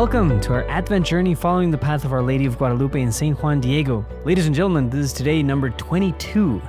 Welcome to our Advent journey following the path of Our Lady of Guadalupe and St. Juan Diego. Ladies and gentlemen, this is today number 22.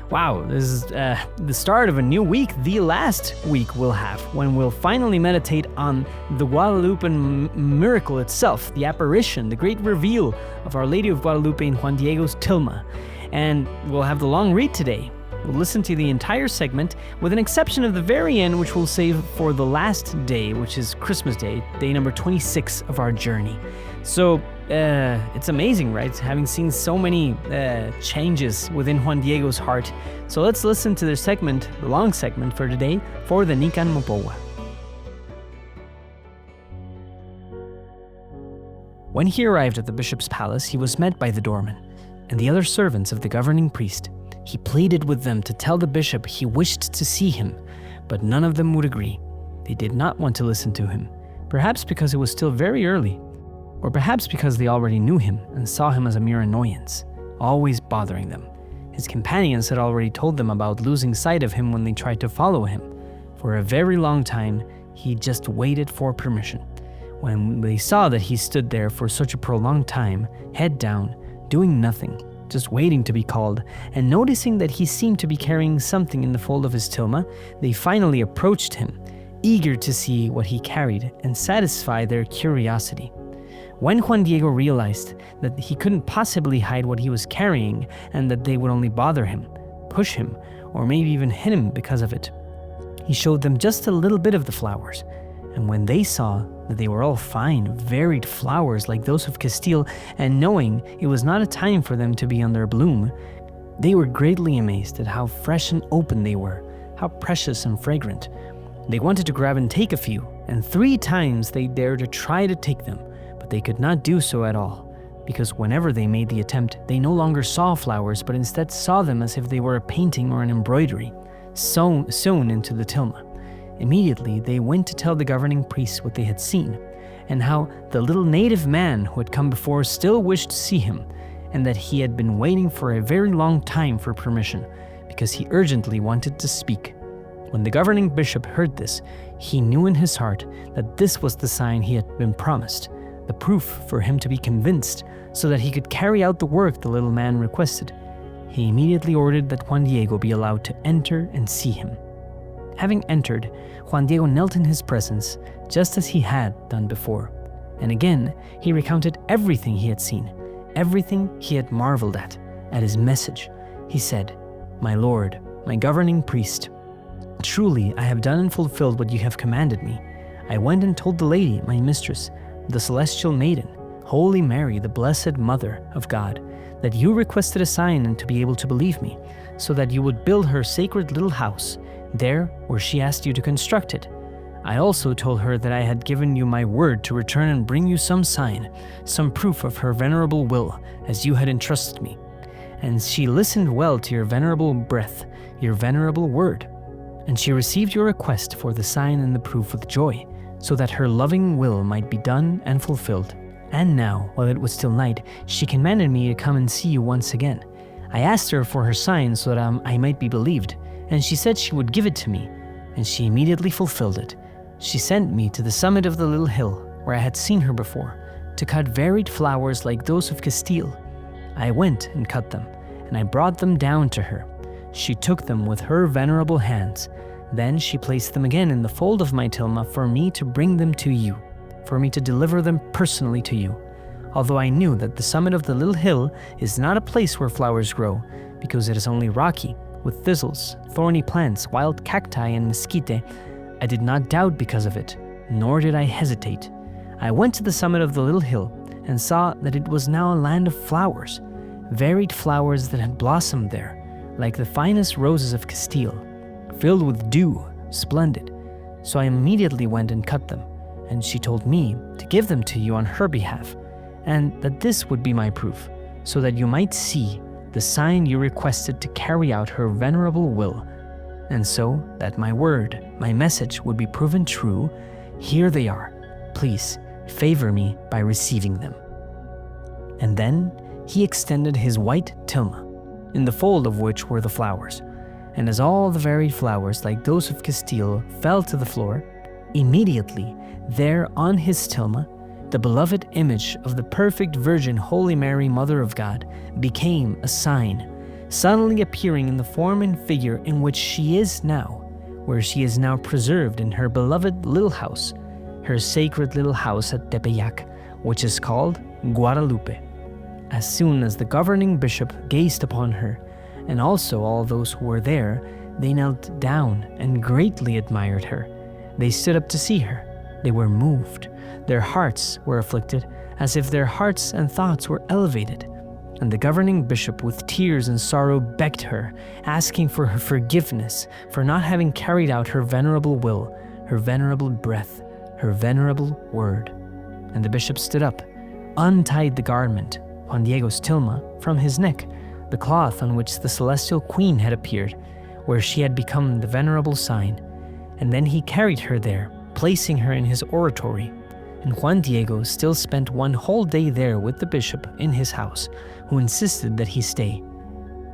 Wow, this is the start of a new week, the last week we'll have, when we'll finally meditate on the Guadalupe miracle itself, the apparition, the great reveal of Our Lady of Guadalupe and Juan Diego's tilma. And we'll have the long read today. We'll listen to the entire segment, with an exception of the very end, which we'll save for the last day, which is Christmas Day, day number 26 of our journey. So, it's amazing, right? Having seen so many changes within Juan Diego's heart. So let's listen to the segment, the long segment for today, for the Nican Mopowa. When he arrived at the bishop's palace, he was met by the doorman and the other servants of the governing priest. He pleaded with them to tell the bishop he wished to see him, but none of them would agree. They did not want to listen to him, perhaps because it was still very early, or perhaps because they already knew him and saw him as a mere annoyance, always bothering them. His companions had already told them about losing sight of him when they tried to follow him. For a very long time, he just waited for permission. When they saw that he stood there for such a prolonged time, head down, doing nothing, just waiting to be called, and noticing that he seemed to be carrying something in the fold of his tilma, they finally approached him, eager to see what he carried and satisfy their curiosity. When Juan Diego realized that he couldn't possibly hide what he was carrying and that they would only bother him, push him, or maybe even hit him because of it, he showed them just a little bit of the flowers. And when they saw that they were all fine, varied flowers like those of Castile, and knowing it was not a time for them to be on their bloom, they were greatly amazed at how fresh and open they were, how precious and fragrant. They wanted to grab and take a few, and 3 times they dared to try to take them, but they could not do so at all, because whenever they made the attempt, they no longer saw flowers, but instead saw them as if they were a painting or an embroidery, sewn into the tilma. Immediately, they went to tell the governing priests what they had seen, and how the little native man who had come before still wished to see him, and that he had been waiting for a very long time for permission, because he urgently wanted to speak. When the governing bishop heard this, he knew in his heart that this was the sign he had been promised, the proof for him to be convinced, so that he could carry out the work the little man requested. He immediately ordered that Juan Diego be allowed to enter and see him. Having entered, Juan Diego knelt in his presence, just as he had done before. And again, he recounted everything he had seen, everything he had marveled at his message. He said, "My lord, my governing priest, truly I have done and fulfilled what you have commanded me. I went and told the lady, my mistress, the celestial maiden, Holy Mary, the blessed Mother of God, that you requested a sign and to be able to believe me, so that you would build her sacred little house, there where she asked you to construct it. I also told her that I had given you my word to return and bring you some sign, some proof of her venerable will, as you had entrusted me. And she listened well to your venerable breath, your venerable word. And she received your request for the sign and the proof with joy, so that her loving will might be done and fulfilled. And now, while it was still night, she commanded me to come and see you once again. I asked her for her sign so that I might be believed, and she said she would give it to me, and she immediately fulfilled it. She sent me to the summit of the little hill, where I had seen her before, to cut varied flowers like those of Castile. I went and cut them, and I brought them down to her. She took them with her venerable hands. Then she placed them again in the fold of my tilma for me to bring them to you, for me to deliver them personally to you. Although I knew that the summit of the little hill is not a place where flowers grow, because it is only rocky, with thistles, thorny plants, wild cacti, and mesquite, I did not doubt because of it, nor did I hesitate. I went to the summit of the little hill and saw that it was now a land of flowers, varied flowers that had blossomed there, like the finest roses of Castile, filled with dew, splendid. So I immediately went and cut them, and she told me to give them to you on her behalf, and that this would be my proof, so that you might see the sign you requested to carry out her venerable will, and so that my word, my message would be proven true. Here they are. Please favor me by receiving them." And then he extended his white tilma, in the fold of which were the flowers, and as all the varied flowers like those of Castile fell to the floor, immediately there on his tilma the beloved image of the perfect Virgin Holy Mary, Mother of God, became a sign, suddenly appearing in the form and figure in which she is now, where she is now preserved in her beloved little house, her sacred little house at Tepeyac, which is called Guadalupe. As soon as the governing bishop gazed upon her, and also all those who were there, they knelt down and greatly admired her. They stood up to see her. They were moved. Their hearts were afflicted, as if their hearts and thoughts were elevated. And the governing bishop with tears and sorrow begged her, asking for her forgiveness for not having carried out her venerable will, her venerable breath, her venerable word. And the bishop stood up, untied the garment, Juan Diego's tilma, from his neck, the cloth on which the celestial queen had appeared, where she had become the venerable sign. And then he carried her there, placing her in his oratory. And Juan Diego still spent one whole day there with the bishop in his house, who insisted that he stay.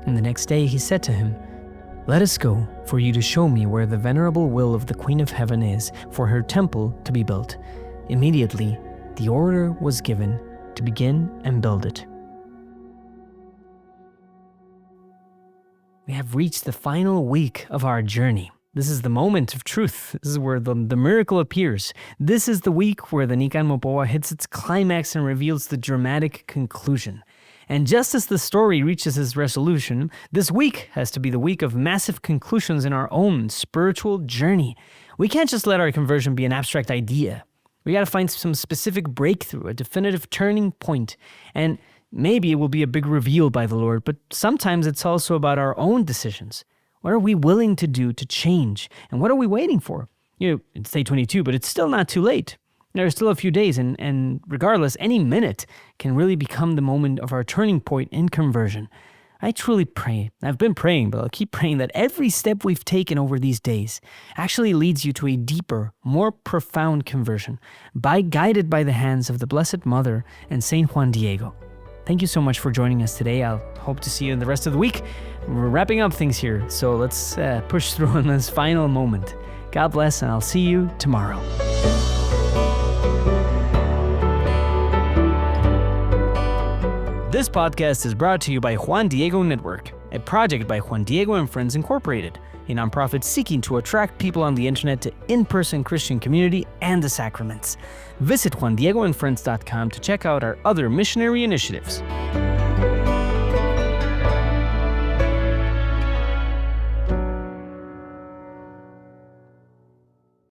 And the next day he said to him, "Let us go, for you to show me where the venerable will of the Queen of Heaven is, for her temple to be built." Immediately, the order was given to begin and build it. We have reached the final week of our journey. This is the moment of truth. This is where the miracle appears. This is the week where the Nican Mopoa hits its climax and reveals the dramatic conclusion. And just as the story reaches its resolution, this week has to be the week of massive conclusions in our own spiritual journey. We can't just let our conversion be an abstract idea. We got to find some specific breakthrough, a definitive turning point. And maybe it will be a big reveal by the Lord, but sometimes it's also about our own decisions. What are we willing to do to change? And what are we waiting for? It's day 22, but it's still not too late. There are still a few days, and regardless, any minute can really become the moment of our turning point in conversion. I truly pray, I've been praying, but I'll keep praying that every step we've taken over these days actually leads you to a deeper, more profound conversion, guided by the hands of the Blessed Mother and Saint Juan Diego. Thank you so much for joining us today. I'll hope to see you in the rest of the week. We're wrapping up things here, so let's push through in this final moment. God bless, and I'll see you tomorrow. This podcast is brought to you by Juan Diego Network, a project by Juan Diego and Friends Incorporated, a nonprofit seeking to attract people on the internet to in-person Christian community and the sacraments. Visit JuanDiegoandFriends.com to check out our other missionary initiatives.